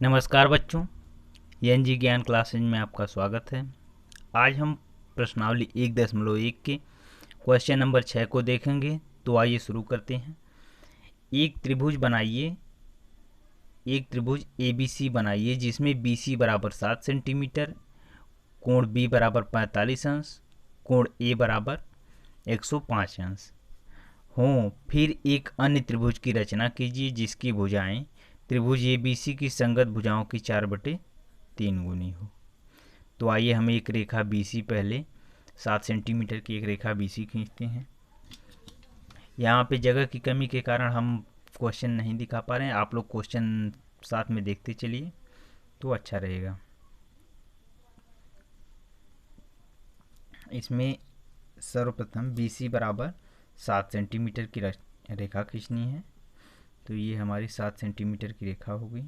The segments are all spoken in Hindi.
नमस्कार बच्चों, एनजी ज्ञान क्लासेज में आपका स्वागत है। आज हम प्रश्नावली 1.1 के क्वेश्चन नंबर 6 को देखेंगे। तो आइए शुरू करते हैं। एक त्रिभुज बनाइए, एक त्रिभुज ABC बनाइए जिसमें BC बराबर 7 सेंटीमीटर, कोण B बराबर 45 अंश, कोण A बराबर 105 अंश हों। फिर एक अन्य त्रिभुज की रचना कीजिए जिसकी भुजाएं त्रिभुज ABC की संगत भुजाओं की 4/3 गुनी हो। तो आइए हम एक रेखा BC पहले 7 सेंटीमीटर की एक रेखा BC खींचते हैं। यहाँ पे जगह की कमी के कारण हम क्वेश्चन नहीं दिखा पा रहे हैं। आप लोग क्वेश्चन साथ में देखते चलिए तो अच्छा रहेगा। इसमें सर्वप्रथम BC बराबर 7 सेंटीमीटर की रेखा खींचनी है। तो ये हमारी 7 सेंटीमीटर की रेखा हो गई।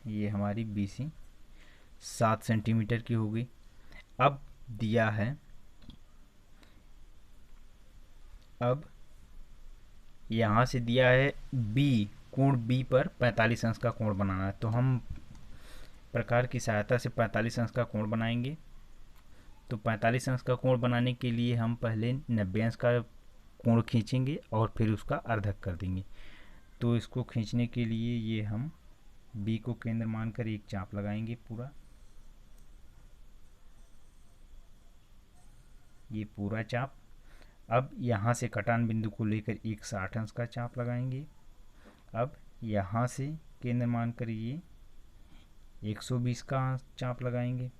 ये हमारी BC 7 सेंटीमीटर की हो गई। अब दिया है, अब यहाँ से दिया है B, कोण B पर 45 अंश का कोण बनाना है। तो हम प्रकार की सहायता से 45 अंश का कोण बनाएंगे। तो 45 अंश का कोण बनाने के लिए हम पहले 90 अंश का कोण खींचेंगे और फिर उसका अर्धक कर देंगे। तो इसको खींचने के लिए ये हम B को केंद्र मानकर एक चाप लगाएंगे पूरा, ये पूरा चाप। अब यहाँ से कटान बिंदु को लेकर एक 60 अंश का चाप लगाएंगे। अब यहाँ से केंद्र मानकर ये 120 का चाप लगाएंगे।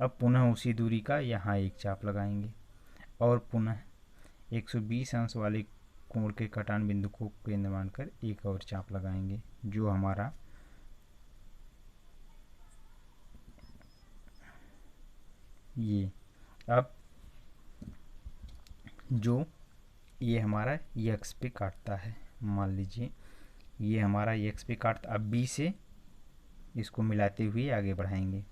अब पुनः उसी दूरी का यहाँ एक चाप लगाएंगे और पुनः 120 अंश वाले कोण के कटान बिंदु को केंद्र मानकर एक और चाप लगाएंगे, जो हमारा ये। अब जो ये हमारा x पे काटता है, मान लीजिए ये हमारा x पे काटता। अब B से इसको मिलाते हुए आगे बढ़ाएंगे।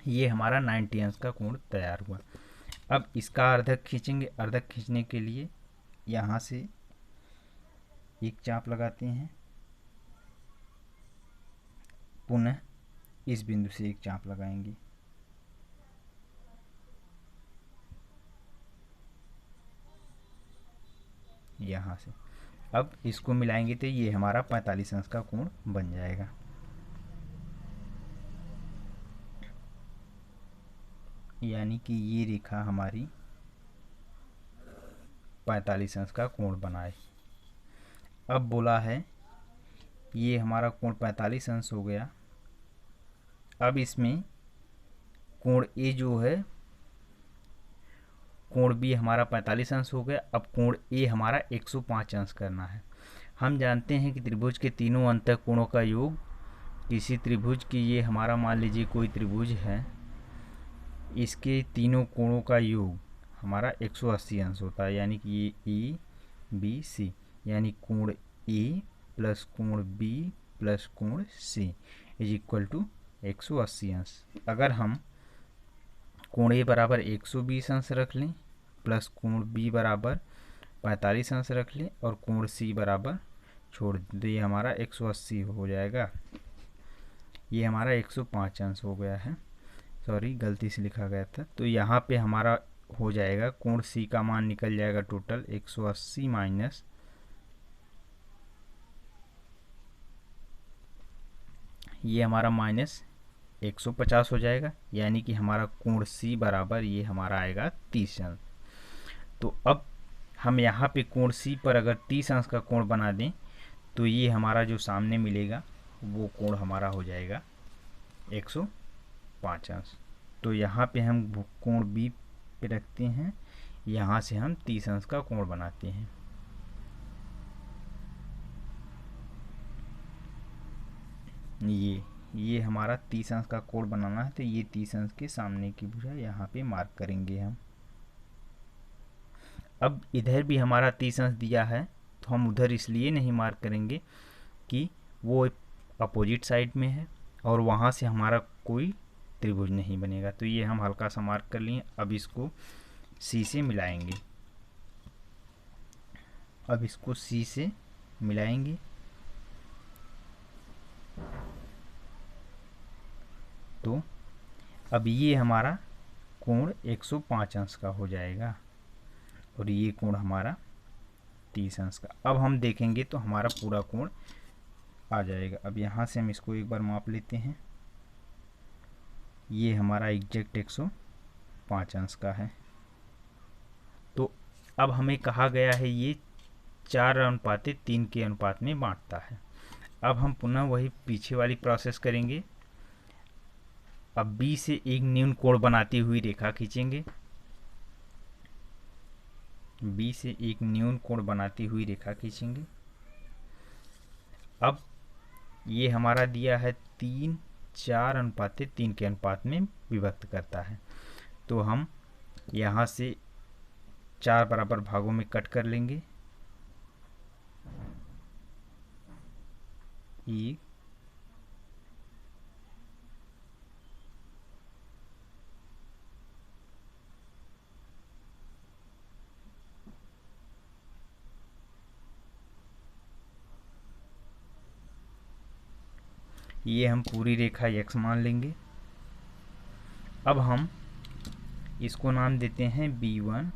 ये हमारा 90 अंश का कोण तैयार हुआ। अब इसका अर्धक खींचेंगे। अर्धक खींचने के लिए यहाँ से एक चाप लगाते हैं, पुनः इस बिंदु से एक चाप लगाएंगे। यहाँ से अब इसको मिलाएंगे तो ये हमारा 45 अंश का कोण बन जाएगा। यानी कि ये रेखा हमारी 45 अंश का कोण बनाए। अब बोला है ये हमारा कोण 45 अंश हो गया। अब इसमें कोण A जो है, कोण B हमारा 45 अंश हो गया। अब कोण A हमारा 105 अंश करना है। हम जानते हैं कि त्रिभुज के तीनों अंतः कोणों का योग, किसी त्रिभुज की, ये हमारा मान लीजिए कोई त्रिभुज है, इसके तीनों कोणों का योग हमारा 180 अंश होता है। यानी कि ये ABC, यानी कोण A प्लस कोण B प्लस कोण C इज इक्वल टू 180 अंश। अगर हम कोण A बराबर 120 अंश रख लें, प्लस कोण B बराबर 45 अंश रख लें और कोण C बराबर छोड़ दें, तो ये हमारा 180 हो जाएगा। ये हमारा 105 अंश हो गया है, सॉरी गलती से लिखा गया था। तो यहाँ पे हमारा हो जाएगा कोण C का मान निकल जाएगा टोटल 180 माइनस ये हमारा माइनस 150 हो जाएगा। यानी कि हमारा कोण C बराबर ये हमारा आएगा 30 अंश। तो अब हम यहाँ पे कोण C पर अगर 30 अंश का कोण बना दें तो ये हमारा जो सामने मिलेगा वो कोण हमारा हो जाएगा 105 अंश। तो यहाँ पे हम कोण B पे रखते हैं, यहाँ से हम 30 अंश का कोण बनाते हैं। ये हमारा 30 अंश का कोण बनाना है। तो ये 30 अंश के सामने की भुजा यहाँ पे मार्क करेंगे हम। अब इधर भी हमारा 30 अंश दिया है, तो हम उधर इसलिए नहीं मार्क करेंगे कि वो अपोजिट साइड में है और वहाँ से हमारा कोई त्रिभुज नहीं बनेगा। तो ये हम हल्का सा मार्क कर लिए। अब इसको सी से मिलाएंगे। अब इसको सी से मिलाएंगे, तो अब ये हमारा कोण 105 अंश का हो जाएगा और ये कोण हमारा 30 अंश का। अब हम देखेंगे तो हमारा पूरा कोण आ जाएगा। अब यहाँ से हम इसको एक बार माप लेते हैं। ये हमारा एग्जैक्ट 105 अंश का है। तो अब हमें कहा गया है ये 4:3 के अनुपात में बांटता है। अब हम पुनः वही पीछे वाली प्रोसेस करेंगे। अब बी से एक न्यून कोण बनाती हुई रेखा खींचेंगे। बी से एक न्यून कोण बनाती हुई रेखा खींचेंगे। अब ये हमारा दिया है 3 4:3 के अनुपात में विभक्त करता है। तो हम यहाँ से 4 बराबर भागों में कट कर लेंगे। एक, ये हम पूरी रेखा x मान लेंगे। अब हम इसको नाम देते हैं B1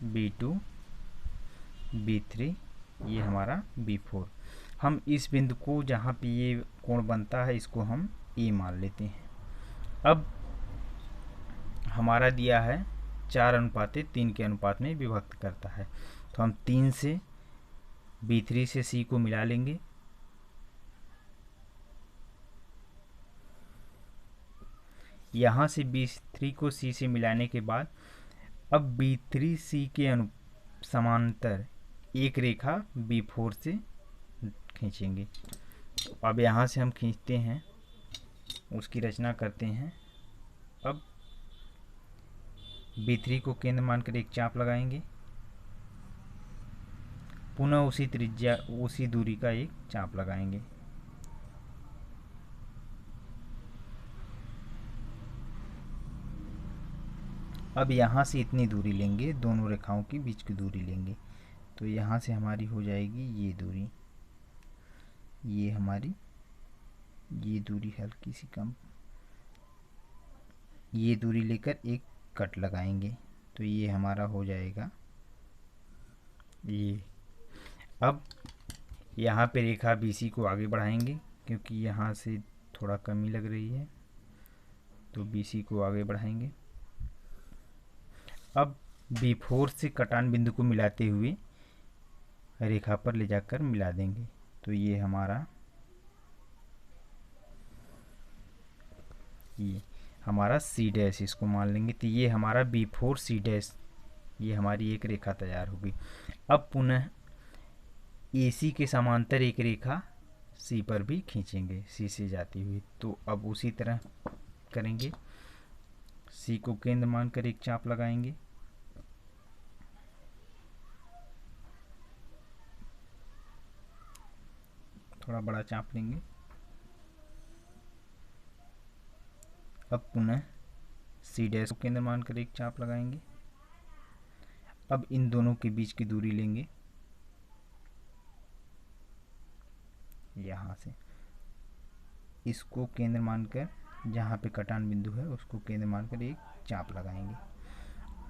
B2 B3, ये हमारा B4। हम इस बिंदु को जहाँ पे ये कोण बनता है इसको हम A मान लेते हैं। अब हमारा दिया है 4:3 के अनुपात में विभक्त करता है, तो हम 3 से B3 से C को मिला लेंगे। यहाँ से B3 को C से मिलाने के बाद अब B3 C के समांतर एक रेखा B4 से खींचेंगे। तो अब यहाँ से हम खींचते हैं, उसकी रचना करते हैं। अब B3 को केंद्र मानकर एक चाप लगाएंगे, पुनः उसी त्रिज्या उसी दूरी का एक चाप लगाएंगे। अब यहाँ से इतनी दूरी लेंगे, दोनों रेखाओं के बीच की दूरी लेंगे। तो यहाँ से हमारी हो जाएगी ये दूरी, ये हमारी ये दूरी हल्की सी कम, ये दूरी लेकर एक कट लगाएंगे। तो ये हमारा हो जाएगा ये। अब यहाँ पे रेखा BC को आगे बढ़ाएंगे, क्योंकि यहाँ से थोड़ा कमी लग रही है, तो BC को आगे बढ़ाएंगे। अब B4 से कटान बिंदु को मिलाते हुए रेखा पर ले जाकर मिला देंगे। तो ये हमारा C' इसको मान लेंगे। तो ये हमारा B4 C', ये हमारी एक रेखा तैयार हो गई। अब पुनः AC के समांतर एक रेखा C पर भी खींचेंगे, C से जाती हुई। तो अब उसी तरह करेंगे, C को केंद्र मानकर एक चाप लगाएंगे। थोड़ा बड़ा चाप लेंगे। अब पुनः C' को केंद्र मानकर एक चाप लगाएंगे। अब इन दोनों के बीच की दूरी लेंगे, यहाँ से इसको केंद्र मानकर जहाँ पे कटान बिंदु है उसको केंद्र मानकर एक चाप लगाएंगे।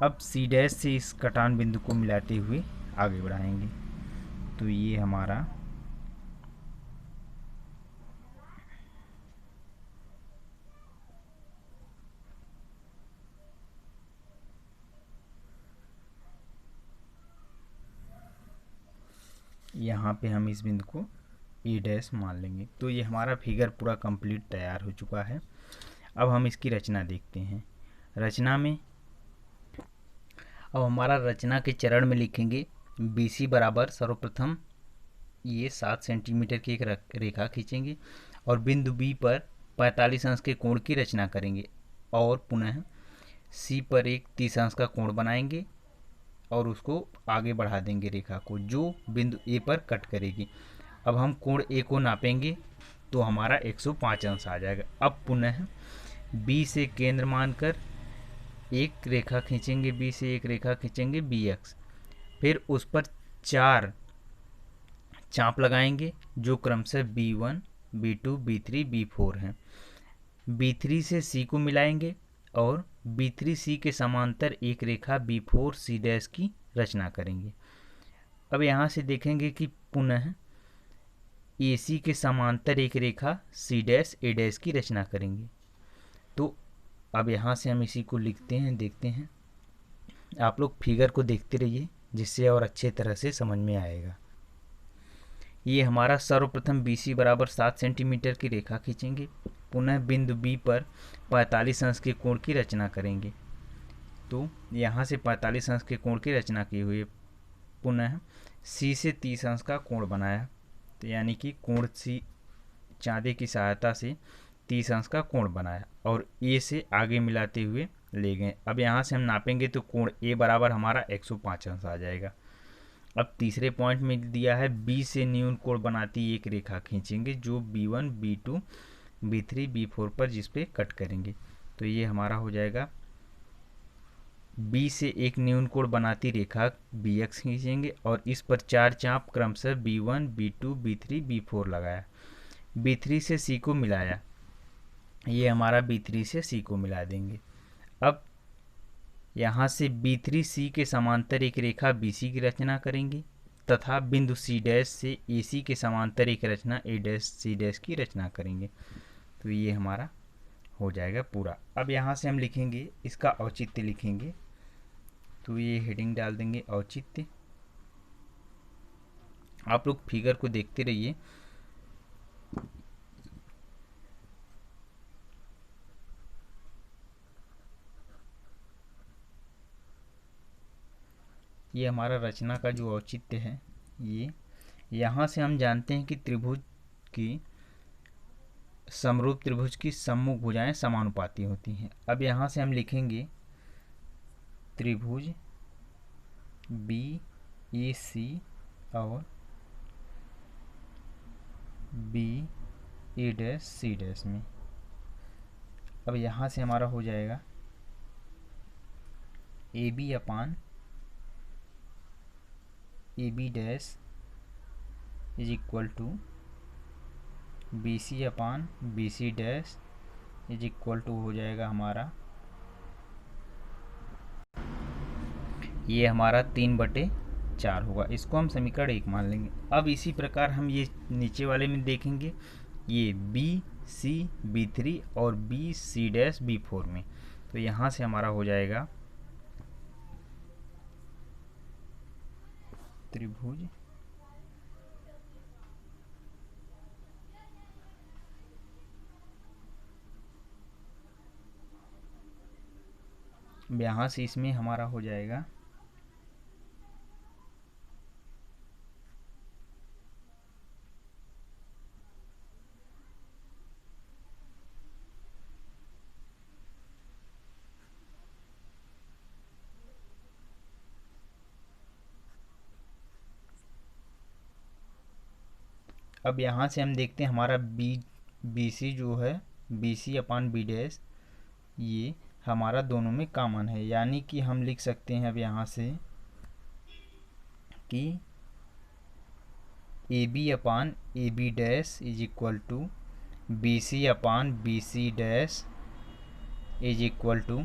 अब C' से इस कटान बिंदु को मिलाते हुए आगे बढ़ाएंगे। तो ये हमारा यहाँ पे हम इस बिंदु को A' मान लेंगे। तो ये हमारा फिगर पूरा कंप्लीट तैयार हो चुका है। अब हम इसकी रचना देखते हैं। रचना में अब हमारा रचना के चरण में लिखेंगे BC बराबर, सर्वप्रथम ये 7 सेंटीमीटर की एक रेखा खींचेंगे और बिंदु B पर 45 अंश के कोण की रचना करेंगे और पुनः C पर एक 30 अंश का कोण बनाएंगे और उसको आगे बढ़ा देंगे रेखा को, जो बिंदु A पर कट करेगी। अब हम कोण A को नापेंगे तो हमारा 105 अंश आ जाएगा। अब पुनः B से केंद्र मानकर एक रेखा खींचेंगे बी से, एक रेखा खींचेंगे बी एक्स, फिर उस पर 4 चाप लगाएंगे जो क्रमशः B1, B2, B3, B4 हैं। B3 से C को मिलाएंगे और B3 C के समांतर एक रेखा B4 C डैश की रचना करेंगे। अब यहाँ से देखेंगे कि पुनः AC के समांतर एक रेखा C डैश A डैश की रचना करेंगे। तो अब यहाँ से हम इसी को लिखते हैं, देखते हैं। आप लोग फिगर को देखते रहिए जिससे और अच्छे तरह से समझ में आएगा। ये हमारा सर्वप्रथम BC बराबर 7 सेंटीमीटर की रेखा खींचेंगे, पुनः बिंदु B पर 45 अंश के कोण की रचना करेंगे। तो यहाँ से 45 अंश के कोण की रचना की हुई, पुनः C से 30 अंश का कोण बनाया, तो यानी कि कोण C चांदे की सहायता से 30 अंश का कोण बनाया और A से आगे मिलाते हुए ले गए। अब यहाँ से हम नापेंगे तो कोण A बराबर हमारा 105 अंश आ जाएगा। अब तीसरे पॉइंट में दिया है B से न्यून कोण बनाती एक रेखा खींचेंगे जो B1, B2, B3, B4 पर जिस पे कट करेंगे। तो ये हमारा हो जाएगा B से एक न्यून कोण बनाती रेखा BX खींचेंगे और इस पर 4 चाप क्रमशः B1, B2, B3, B4 लगाया। B3 से C को मिलाया, ये हमारा B3 से C को मिला देंगे। अब यहाँ से B3C के समांतर एक रेखा BC की रचना करेंगे तथा बिंदु C डैश से AC के समांतर एक रचना A डैश C डैश की रचना करेंगे। तो ये हमारा हो जाएगा पूरा। अब यहाँ से हम लिखेंगे, इसका औचित्य लिखेंगे, तो ये हेडिंग डाल देंगे औचित्य। आप लोग फिगर को देखते रहिए। ये हमारा रचना का जो औचित्य है, ये यहाँ से हम जानते हैं कि त्रिभुज की समरूप त्रिभुज की सम्मुख भुजाएं समानुपाती होती हैं। अब यहाँ से हम लिखेंगे त्रिभुज BAC और BA डैश C डैश में। अब यहाँ से हमारा हो जाएगा AB upon AB dash is equal to BC upon BC dash is equal to हो जाएगा हमारा, ये हमारा 3/4 होगा। इसको हम समीकरण 1 मान लेंगे। अब इसी प्रकार हम ये नीचे वाले में देखेंगे, ये BC B3 और BC डैश B4 में। तो यहाँ से हमारा हो जाएगा त्रिभुज यहाँ से इसमें हमारा हो जाएगा अब यहाँ से हम देखते हैं हमारा BC जो है BC अपान B डैश, ये हमारा दोनों में कॉमन है, यानी कि हम लिख सकते हैं अब यहाँ से कि AB upon AB dash is equal to BC upon BC dash is equal to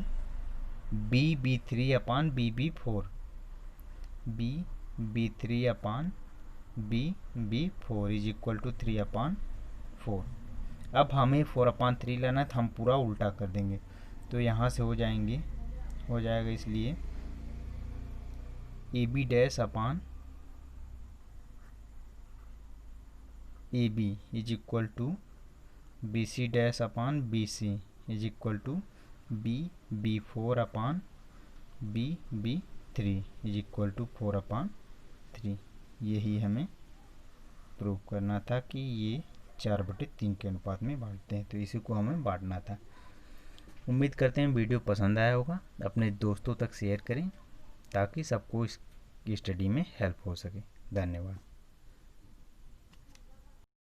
BB3 upon BB4, BB3 upon BB4 is equal to 3/4। अब हमें 4/3 लेना है तो हम पूरा उल्टा कर देंगे, तो यहाँ से हो जाएगा इसलिए AB dash upon AB is equal to BC dash upon BC is equal to BB4 upon BB3 is equal to 4/3। यही हमें प्रूव करना था कि ये 4/3 के अनुपात में बांटते हैं, तो इसी को हमें बांटना था। उम्मीद करते हैं वीडियो पसंद आया होगा। अपने दोस्तों तक शेयर करें ताकि सबको इस स्टडी में हेल्प हो सके। धन्यवाद।